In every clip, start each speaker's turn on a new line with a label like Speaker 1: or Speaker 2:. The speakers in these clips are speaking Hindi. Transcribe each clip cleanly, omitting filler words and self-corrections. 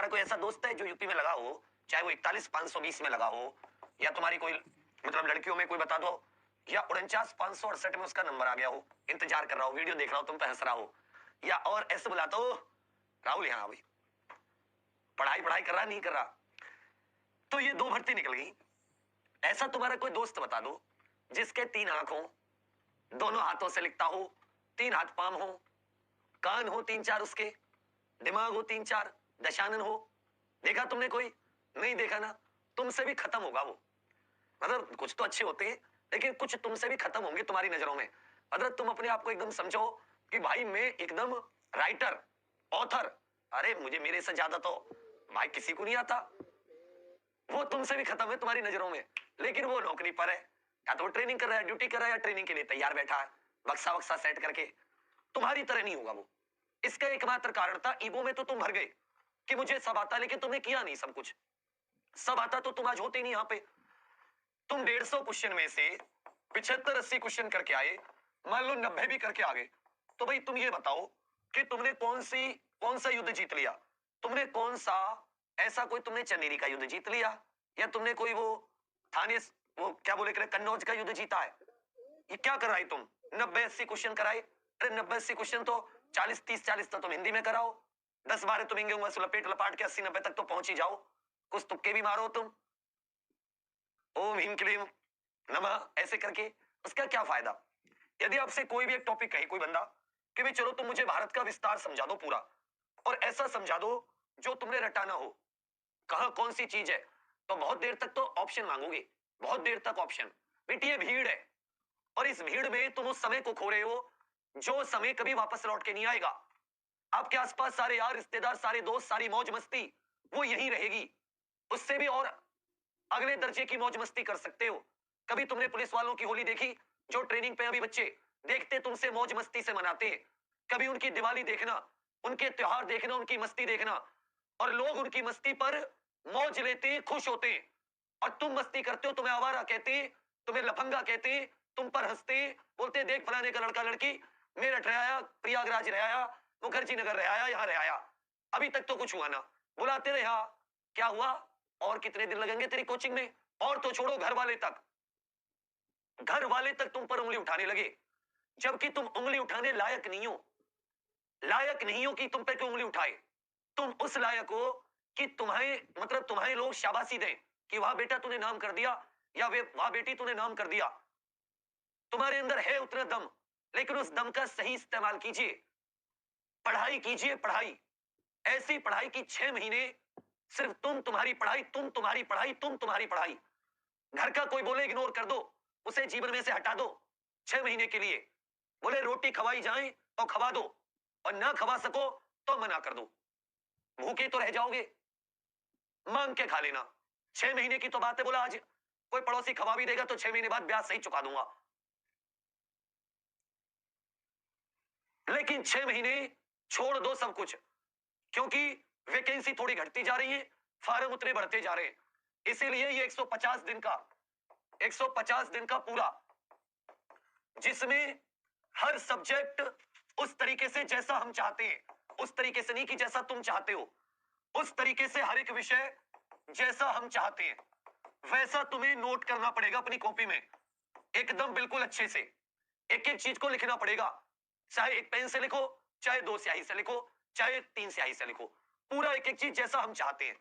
Speaker 1: तुम्हारा कोई ऐसा दोस्त है जो यूपी में लगा हो, चाहे वो 41,520 में लगा हो, या तुम्हारी कोई मतलब लड़कियों में कोई बता दो, या 49,568 में उसका नंबर आ गया हो, इंतजार कर रहा हो, वीडियो देख रहा हो, तुम पे हंस रहा हो, या और ऐसे बुलाता हो राहुल यहाँ भाई पढ़ाई पढ़ाई कर रहा नहीं कर रहा। तो ये दो भर्ती निकल गई। ऐसा तुम्हारा कोई दोस्त बता दो जिसके 3 आंख हो, दोनों हाथों से लिखता हो, 3 हाथ पाम हो, कान हो 3-4 उसके, दिमाग हो 3-4, दशानन हो। देखा तुमने कोई? नहीं देखा ना। तुमसे भी खत्म होगा वो। मतलब कुछ तो अच्छे होते हैं लेकिन कुछ तुमसे भी खत्म होंगे तुम्हारी नजरों में। अगर तुम अपने आप को एकदम समझो कि भाई मैं एकदम राइटर, ऑथर, अरे मुझे मेरे से ज्यादा तो भाई किसी को नहीं आता, वो तुमसे भी खत्म है तुम्हारी नजरों में। लेकिन वो नौकरी पर है, या तो वो ट्रेनिंग कर रहा है, ड्यूटी कर रहा है, या ट्रेनिंग के लिए तैयार बैठा है बक्सा वक्सा सेट करके। तुम्हारी तरह नहीं होगा वो। इसका एकमात्र कारण था ईगो में तो तुम भर गए कि मुझे सब आता, लेकिन तुमने किया नहीं सब कुछ। सब आता तो तुम आज होते नहीं यहाँ पे। तुम 150 क्वेश्चन में से 75-80 क्वेश्चन करके आए, मान लो 90 भी करके आ गए, तो भाई तुम ये बताओ कि तुमने कौन सा युद्ध जीत लिया? तुमने कौन सा ऐसा कोई तुमने चंदेरी का युद्ध जीत लिया, या तुमने कोई वो थाने वो क्या बोले करे कन्नौज का युद्ध जीता है? ये क्या कराई तुम? 90-80 क्वेश्चन कराए। अरे 90-80 क्वेश्चन तो 40-30-40 तो तुम हिंदी में कराओ, 10-12 तुम इंग्लिश में लपेट लपाट के 80-90 तक तो पहुंच ही जाओ। कुछ तुक्के भी मारो तुम, ओम ह्रीम क्लीम नमः ऐसे करके, उसका क्या फायदा? यदि आपसे कोई भी एक टॉपिक कहे कोई बंदा कि भाई चलो तुम मुझे भारत का विस्तार समझा दो पूरा, और ऐसा समझा दो जो तुमने रटाना हो, कहा कौन सी चीज है, तो बहुत देर तक तो ऑप्शन मांगोगे, बहुत देर तक ऑप्शन। बेटी ये भीड़ है, और इस भीड़ में तुम उस समय को खो रहे हो जो समय कभी वापस लौट के नहीं आएगा। आपके आसपास सारे यार रिश्तेदार, सारे दोस्त, सारी मौज मस्ती वो यहीं रहेगी। उससे भी और अगले दर्जे की मौज मस्ती कर सकते हो। कभी तुमने पुलिस वालों की होली देखी जो ट्रेनिंग पे अभी बच्चे देखते तुमसे मौज मस्ती से मनाते हैं? कभी उनकी दिवाली देखना, उनके त्योहार देखना, उनकी मस्ती देखना, और लोग उनकी मस्ती पर मौज लेते हैं, खुश होते हैं, और तुम मस्ती करते हो, तुम्हें आवारा कहते हैं, तुम्हें लफंगा कहते हैं, तुम पर हंसते हैं, बोलते देख फलाने का लड़का लड़की मेरठ रह आया, प्रयागराज रह आया, मुखर्जी नगर रह आया, यहाँ रह आया, अभी तक तो कुछ हुआ ना। बुलाते रहे, हाँ क्या हुआ, और कितने दिन लगेंगे तेरी कोचिंग में? और तो छोड़ो घर वाले तक, घर वाले तक तुम पर उंगली उठाने लगे, जबकि तुम उंगली उठाने लायक नहीं हो। लायक नहीं हो कि तुम पे क्यों उंगली उठाए? तुम उस लायक हो कि तुम्हारे लोग शाबाशी दें कि वाह बेटा तूने नाम कर दिया, या वे वाह बेटी तूने नाम कर दिया। तुम्हारे अंदर है उतना दम, लेकिन उस दम का सही इस्तेमाल कीजिए। पढ़ाई कीजिए, पढ़ाई ऐसी पढ़ाई की 6 महीने सिर्फ तुम तुम्हारी पढ़ाई, तुम तुम्हारी पढ़ाई, तुम तुम्हारी पढ़ाई। घर का कोई बोले इग्नोर कर दो, उसे जीवन में से हटा दो 6 महीने के लिए। बोले रोटी खवाई जाए तो खवा दो, और ना खवा सको तो मना कर दो। भूखे तो रह जाओगे, मांग के खा लेना। 6 महीने की तो बात है, बोला आज कोई पड़ोसी खवा भी देगा तो 6 महीने बाद ब्याज सही चुका दूंगा। लेकिन 6 महीने छोड़ दो सब कुछ, क्योंकि वैकेंसी थोड़ी घटती जा रही है, फार्म उतने बढ़ते जा रहे हैं। इसीलिए ये 150 दिन का पूरा, जिसमें हर सब्जेक्ट उस तरीके से जैसा हम चाहते हैं, उस तरीके से नहीं कि जैसा तुम चाहते हो, उस तरीके से हर एक विषय जैसा हम चाहते हैं वैसा तुम्हें नोट करना पड़ेगा अपनी कॉपी में, एकदम बिल्कुल अच्छे से। एक एक चीज को लिखना पड़ेगा, चाहे एक पेन से लिखो, चाहे 2 स्याही से लिखो, चाहे 3 स्याही से लिखो, पूरा एक एक चीज जैसा हम चाहते हैं।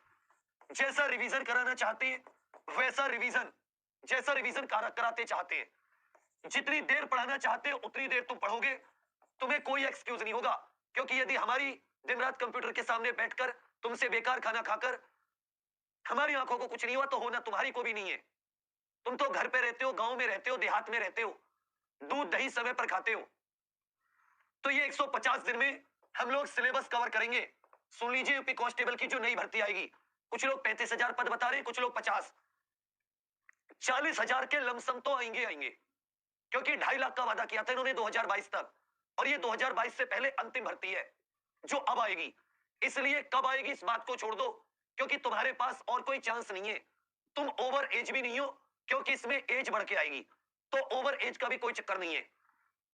Speaker 1: जैसा रिवीजन कराना चाहते हैं वैसा रिवीजन, जैसा रिवीजन कराते चाहते हैं, जितनी देर पढ़ाना चाहते हो उतनी देर तुम पढ़ोगे। तुम्हें कोई एक्सक्यूज नहीं होगा, क्योंकि यदि हमारी दिन रात कंप्यूटर के सामने बैठकर तुमसे बेकार खाना खाकर हमारी आंखों को कुछ नहीं हुआ तो होना तुम्हारी को भी नहीं है। तुम तो घर पे रहते हो, गांव में रहते हो, देहात में रहते हो, दूध दही समय पर खाते हो। तो ये 150 दिन में हम लोग सिलेबस कवर करेंगे। सुन लीजिए यूपी कांस्टेबल की जो नई भर्ती आएगी, कुछ लोग 35,000 पद बता रहे हैं, कुछ लोग 50, 40,000 के लमसम तो आएंगे आएंगे, क्योंकि 2.5 लाख का वादा किया था इन्होंने 2022 तक, और ये 2022 से पहले अंतिम भर्ती है जो अब आएगी। इसलिए कब आएगी इस बात को छोड़ दो, क्योंकि तुम्हारे पास और कोई चांस नहीं है। तुम ओवर एज भी नहीं हो, क्योंकि इसमें एज बढ़ के आएगी, तो ओवर एज का भी कोई चक्कर नहीं है।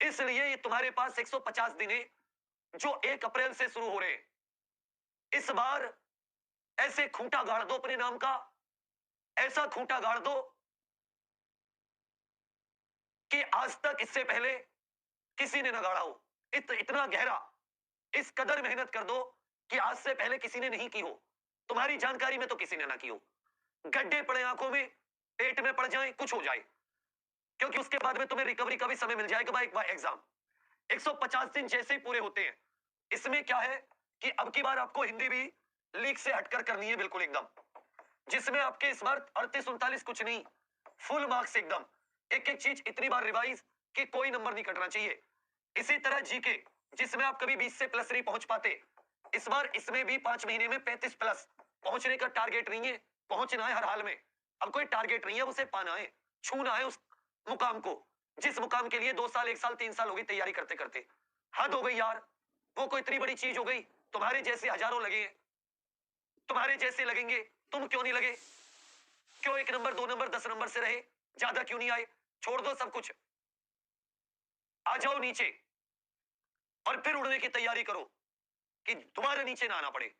Speaker 1: इसलिए ये तुम्हारे पास 150 दिन है जो 1 अप्रैल से शुरू हो रहे हैं। इस बार ऐसे खूंटा गाड़ दो अपने नाम का, ऐसा खूंटा गाड़ दो कि आज तक इससे पहले किसी ने ना गाड़ा हो। इतना गहरा, इस कदर मेहनत कर दो कि आज से पहले किसी ने नहीं की हो, तुम्हारी जानकारी में तो किसी ने ना की हो। गड्ढे पड़े आंखों में, पेट में पड़ जाए, कुछ हो जाए, क्योंकि उसके बाद में तुम्हें रिकवरी का भी समय मिल जाएगा बाय एग्जाम। 150 दिन जैसे ही पूरे होते हैं, इसमें क्या है कि अब की बार आपको हिंदी भी लीक से हटकर करनी है, बिल्कुल एकदम, जिसमें आपके इस बार 38-39 कुछ नहीं, फुल मार्क्स एकदम, एक एक चीज इतनी बार रिवाइज कि कोई नंबर नहीं कटना चाहिए। इसी तरह जीके, जिसमें आप कभी 20 से प्लस नहीं पहुंच पाते, इस बार इसमें भी 5 महीने में 35 प्लस पहुंचने का टारगेट नहीं है, पहुंचना है हर हाल में। अब कोई टारगेट नहीं है, उसे पाना है, छूना है उस मुकाम को, जिस मुकाम के लिए 2 साल 1 साल 3 साल हो गई तैयारी करते करते। हद हो गई यार, वो कोई इतनी बड़ी चीज हो गई? तुम्हारे जैसे हजारों लगे हैं, तुम्हारे जैसे लगेंगे, तुम क्यों नहीं लगे? क्यों 1 नंबर 2 नंबर 10 नंबर से रहे, ज्यादा क्यों नहीं आए? छोड़ दो सब कुछ, आ जाओ नीचे और फिर उड़ने की तैयारी करो कि दोबारा नीचे ना आना पड़े।